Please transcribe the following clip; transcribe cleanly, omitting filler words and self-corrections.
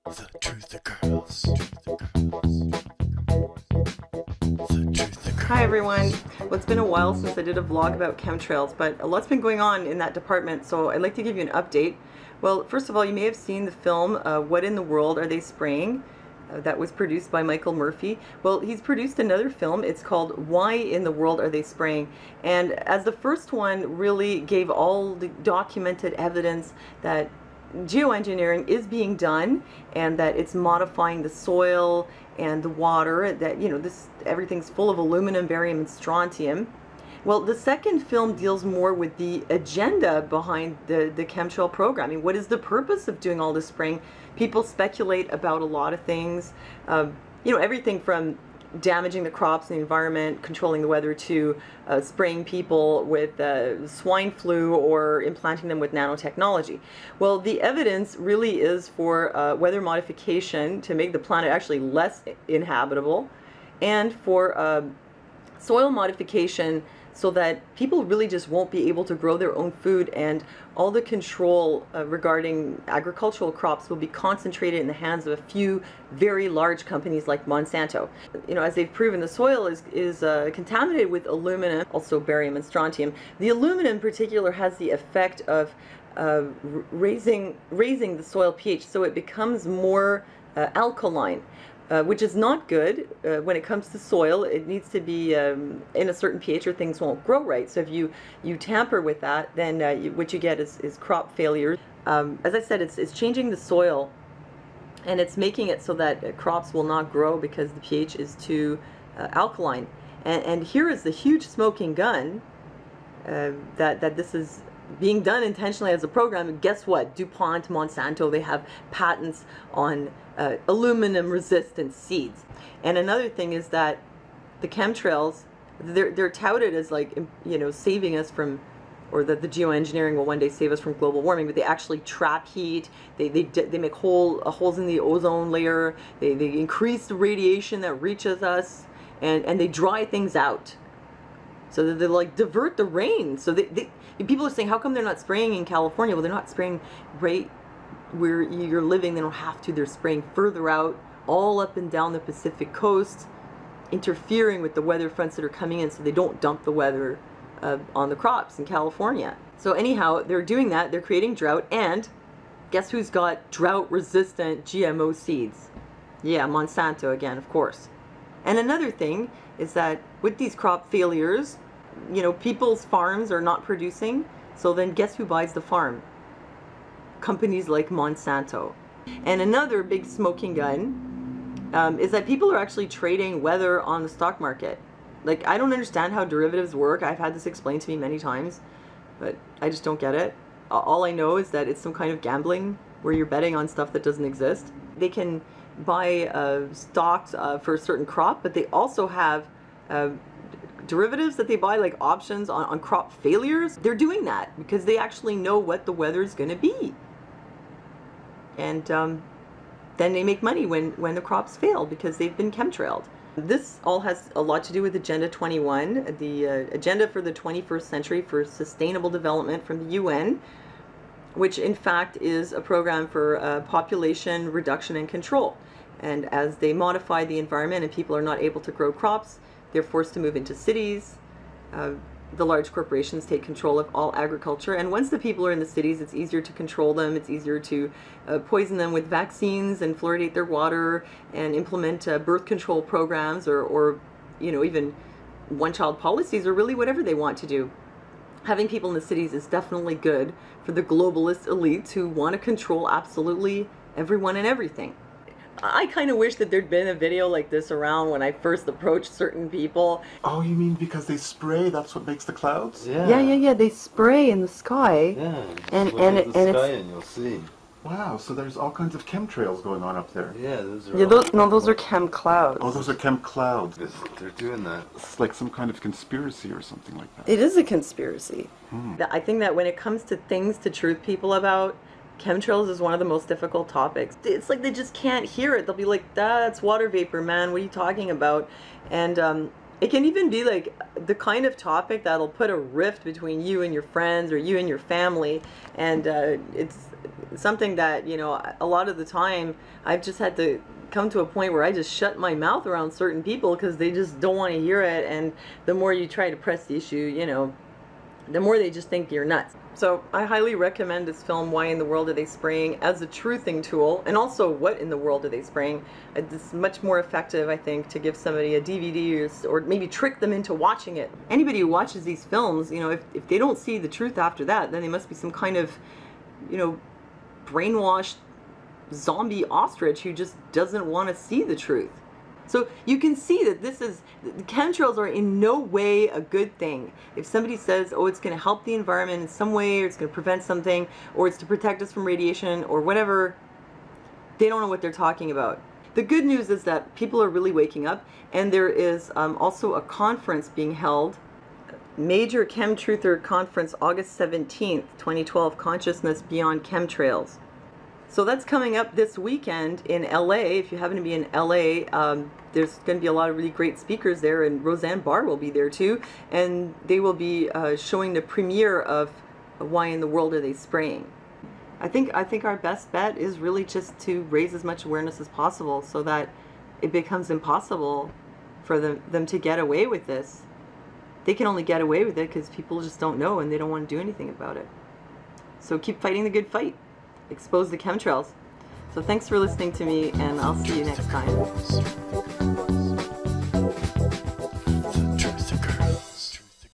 The truth occurs. Hi everyone. Well, it's been a while since I did a vlog about chemtrails, but a lot's been going on in that department, so I'd like to give you an update. Well, first of all, you may have seen the film, What in the World Are They Spraying? That was produced by Michael Murphy. Well, he's produced another film. It's called Why in the World Are They Spraying? And as the first one really gave all the documented evidence that geoengineering is being done and that it's modifying the soil and the water, that, you know, everything's full of aluminum, barium, and strontium. Well, the second film deals more with the agenda behind the chemtrail programming. What is the purpose of doing all this spraying? People speculate about a lot of things, you know, everything from damaging the crops and the environment, controlling the weather, to spraying people with swine flu or implanting them with nanotechnology. Well, the evidence really is for weather modification to make the planet actually less inhabitable, and for soil modification so that people really just won't be able to grow their own food, and all the control regarding agricultural crops will be concentrated in the hands of a few very large companies like Monsanto. You know, as they've proven, the soil is contaminated with aluminum, also barium and strontium. The aluminum in particular has the effect of raising the soil pH, so it becomes more alkaline. Which is not good when it comes to soil. It needs to be in a certain pH or things won't grow right. So if you tamper with that, then what you get is crop failure. As I said, it's changing the soil, and it's making it so that crops will not grow because the pH is too alkaline. And here is the huge smoking gun that this is being done intentionally as a program. And guess what? DuPont, Monsanto, they have patents on aluminum resistant seeds. And another thing is that the chemtrails, they're touted as, like, you know, saving us from, or that the geoengineering will one day save us from global warming, but they actually trap heat. They make holes in the ozone layer. They increase the radiation that reaches us, and they dry things out. So that they, like, divert the rain. So people are saying, how come they're not spraying in California? Well, they're not spraying right where you're living. They don't have to. They're spraying further out, all up and down the Pacific coast, interfering with the weather fronts that are coming in so they don't dump the weather on the crops in California. So anyhow, they're doing that. They're creating drought. And guess who's got drought-resistant GMO seeds? Yeah, Monsanto again, of course. And another thing is that with these crop failures, you know, people's farms are not producing, so then guess who buys the farm? Companies like Monsanto. And another big smoking gun is that people are actually trading weather on the stock market. Like, I don't understand how derivatives work. I've had this explained to me many times, but I just don't get it. All I know is that it's some kind of gambling where you're betting on stuff that doesn't exist. They can buy stocks for a certain crop, but they also have derivatives that they buy, like options on crop failures. They're doing that because they actually know what the weather is going to be. And then they make money when the crops fail because they've been chemtrailed. This all has a lot to do with Agenda 21, the Agenda for the 21st Century for Sustainable Development from the UN, which in fact is a program for population reduction and control. And as they modify the environment and people are not able to grow crops, they're forced to move into cities. The large corporations take control of all agriculture, and once the people are in the cities, it's easier to control them. It's easier to poison them with vaccines and fluoridate their water and implement birth control programs, or you know, even one-child policies, or really whatever they want to do. Having people in the cities is definitely good for the globalist elites who want to control absolutely everyone and everything. I kind of wish that there'd been a video like this around when I first approached certain people. Oh, you mean because they spray, that's what makes the clouds? Yeah. They spray in the sky. Yeah. And Look at the sky it's, and you'll see. Wow, so there's all kinds of chemtrails going on up there. Yeah, those are. yeah, those are chem clouds. Oh, those are chem clouds. They're doing that. It's like some kind of conspiracy or something like that. It is a conspiracy. I think that when it comes to things to truth people about, chemtrails is one of the most difficult topics. It's like they just can't hear it. They'll be like, that's water vapor, man. What are you talking about? And It can even be like the kind of topic that'll put a rift between you and your friends or you and your family, and it's something that, you know, a lot of the time I've just had to come to a point where I just shut my mouth around certain people because they just don't want to hear it, and the more you try to press the issue, you know, the more they just think you're nuts. So I highly recommend this film, Why in the World Are They Spraying, as a truthing tool, and also What in the World Are They Spraying. It's much more effective, I think, to give somebody a DVD or maybe trick them into watching it. Anybody who watches these films, you know, if they don't see the truth after that, then they must be some kind of, you know, brainwashed zombie ostrich who just doesn't want to see the truth. So you can see that the chemtrails are in no way a good thing. If somebody says, oh, it's going to help the environment in some way, or it's going to prevent something, or it's to protect us from radiation, or whatever, they don't know what they're talking about. The good news is that people are really waking up, and there is also a conference being held, Major Chemtruther Conference, August 17th, 2012, Consciousness Beyond Chemtrails. So that's coming up this weekend in LA. If you happen to be in LA, there's going to be a lot of really great speakers there, and Roseanne Barr will be there too, and they will be showing the premiere of Why in the World Are They Spraying. I think our best bet is really just to raise as much awareness as possible so that it becomes impossible for them to get away with this. They can only get away with it because people just don't know and they don't want to do anything about it. So keep fighting the good fight. Expose the chemtrails. So thanks for listening to me, and I'll see you next time.